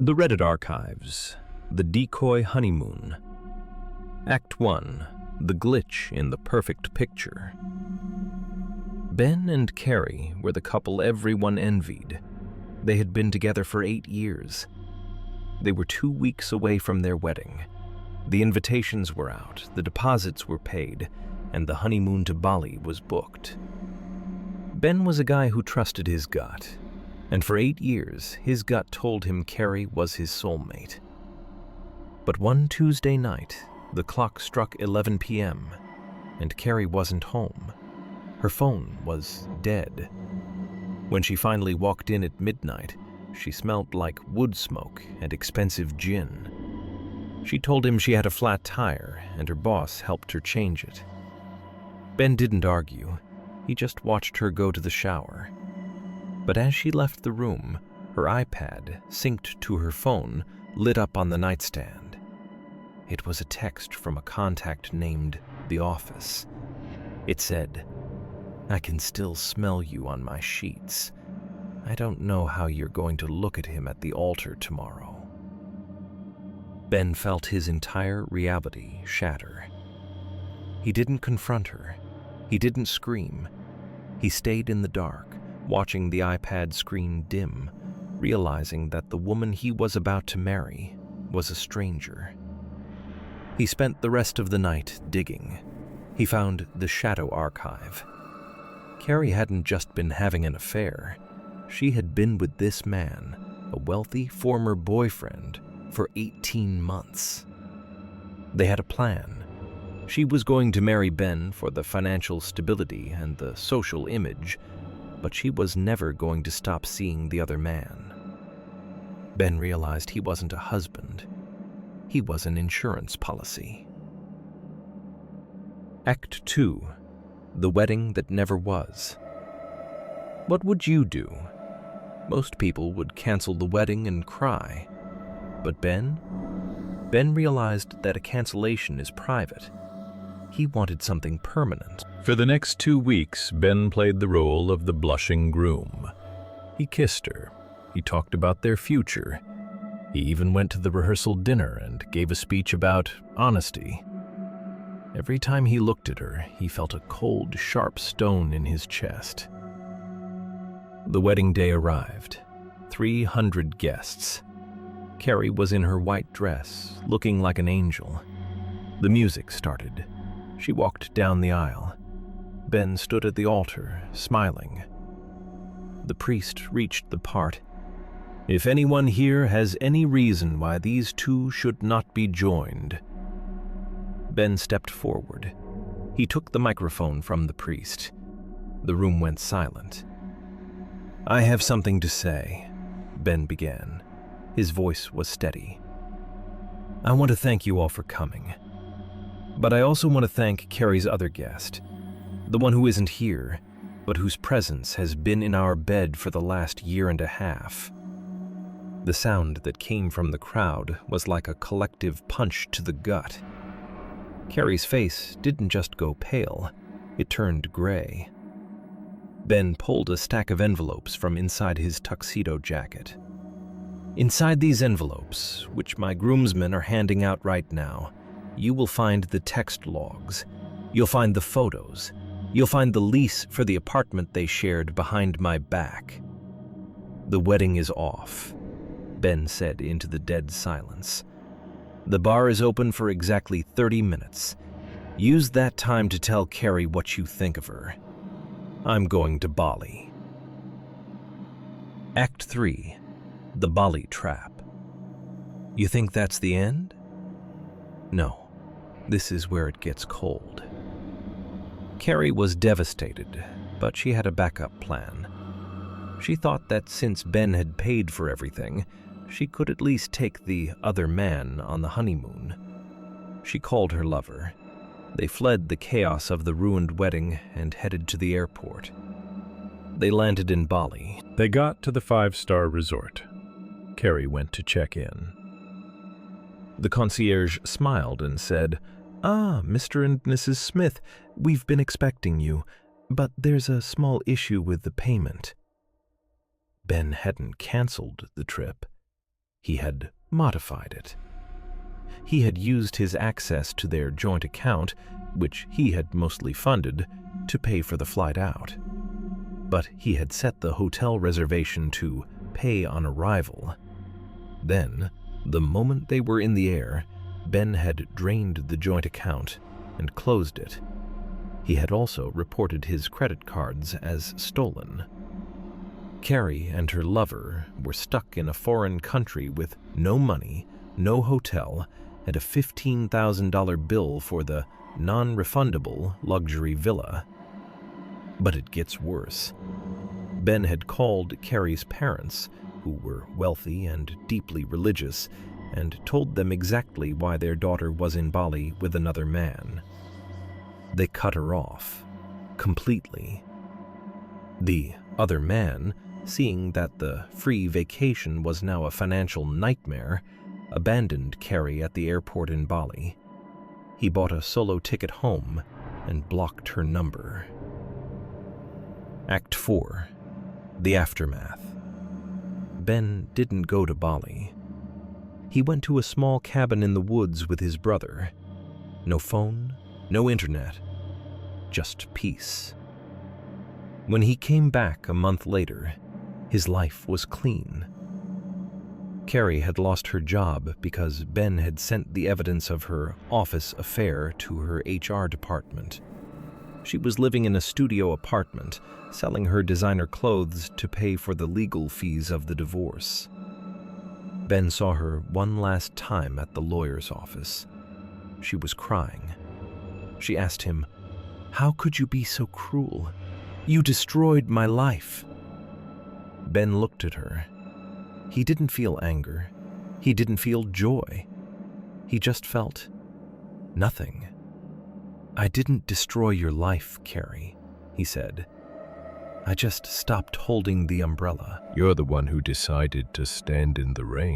The Reddit Archives, The Decoy Honeymoon. Act 1, The Glitch in the Perfect Picture. Ben and Carrie were the couple everyone envied. They had been together for 8 years. They were 2 weeks away from their wedding. The invitations were out, the deposits were paid, and the honeymoon to Bali was booked. Ben was a guy who trusted his gut, and for 8 years, his gut told him Carrie was his soulmate. But one Tuesday night, the clock struck 11 p.m., and Carrie wasn't home. Her phone was dead. When she finally walked in at midnight, she smelled like wood smoke and expensive gin. She told him she had a flat tire, and her boss helped her change it. Ben didn't argue. He just watched her go to the shower. But as she left the room, her iPad, synced to her phone, lit up on the nightstand. It was a text from a contact named The Office. It said, "I can still smell you on my sheets. I don't know how you're going to look at him at the altar tomorrow." Ben felt his entire reality shatter. He didn't confront her. He didn't scream. He stayed in the dark, watching the iPad screen dim, realizing that the woman he was about to marry was a stranger. He spent the rest of the night digging. He found the Shadow Archive. Carrie hadn't just been having an affair. She had been with this man, a wealthy former boyfriend, for 18 months. They had a plan. She was going to marry Ben for the financial stability and the social image, but she was never going to stop seeing the other man. Ben realized he wasn't a husband. He was an insurance policy. Act 2, The Wedding That Never Was. What would you do? Most people would cancel the wedding and cry. But Ben realized that a cancellation is private. He wanted something permanent. For the next 2 weeks, Ben played the role of the blushing groom. He kissed her. He talked about their future. He even went to the rehearsal dinner and gave a speech about honesty. Every time he looked at her, he felt a cold, sharp stone in his chest. The wedding day arrived. 300 guests. Carrie was in her white dress, looking like an angel. The music started. She walked down the aisle. Ben stood at the altar, smiling. The priest reached the part. "If anyone here has any reason why these two should not be joined." Ben stepped forward. He took the microphone from the priest. The room went silent. "I have something to say," Ben began. His voice was steady. "I want to thank you all for coming. But I also want to thank Carrie's other guest, the one who isn't here, but whose presence has been in our bed for the last 1.5 years. The sound that came from the crowd was like a collective punch to the gut. Carrie's face didn't just go pale, it turned gray. Ben pulled a stack of envelopes from inside his tuxedo jacket. "Inside these envelopes, which my groomsmen are handing out right now, you will find the text logs. You'll find the photos. You'll find the lease for the apartment they shared behind my back." "The wedding is off," Ben said into the dead silence. "The bar is open for exactly 30 minutes. Use that time to tell Carrie what you think of her. I'm going to Bali." Act 3, The Bali Trap. You think that's the end? No. This is where it gets cold. Carrie was devastated, but she had a backup plan. She thought that since Ben had paid for everything, she could at least take the other man on the honeymoon. She called her lover. They fled the chaos of the ruined wedding and headed to the airport. They landed in Bali. They got to the 5-star resort. Carrie went to check in. The concierge smiled and said, "Ah, Mr. and Mrs. Smith, we've been expecting you, but there's a small issue with the payment." Ben hadn't canceled the trip. He had modified it. He had used his access to their joint account, which he had mostly funded, to pay for the flight out. But he had set the hotel reservation to pay on arrival. Then, the moment they were in the air, Ben had drained the joint account and closed it. He had also reported his credit cards as stolen. Carrie and her lover were stuck in a foreign country with no money, no hotel, and a $15,000 bill for the non-refundable luxury villa. But it gets worse. Ben had called Carrie's parents, who were wealthy and deeply religious, and told them exactly why their daughter was in Bali with another man. They cut her off, completely. The other man, seeing that the free vacation was now a financial nightmare, abandoned Carrie at the airport in Bali. He bought a solo ticket home and blocked her number. Act 4. The Aftermath. Ben didn't go to Bali. He went to a small cabin in the woods with his brother. No phone, no internet, just peace. When he came back a month later, his life was clean. Carrie had lost her job because Ben had sent the evidence of her office affair to her HR department. She was living in a studio apartment, selling her designer clothes to pay for the legal fees of the divorce. Ben saw her one last time at the lawyer's office. She was crying. She asked him, "How could you be so cruel? You destroyed my life." Ben looked at her. He didn't feel anger. He didn't feel joy. He just felt nothing. "I didn't destroy your life, Carrie," he said. "I just stopped holding the umbrella." You're the one who decided to stand in the rain.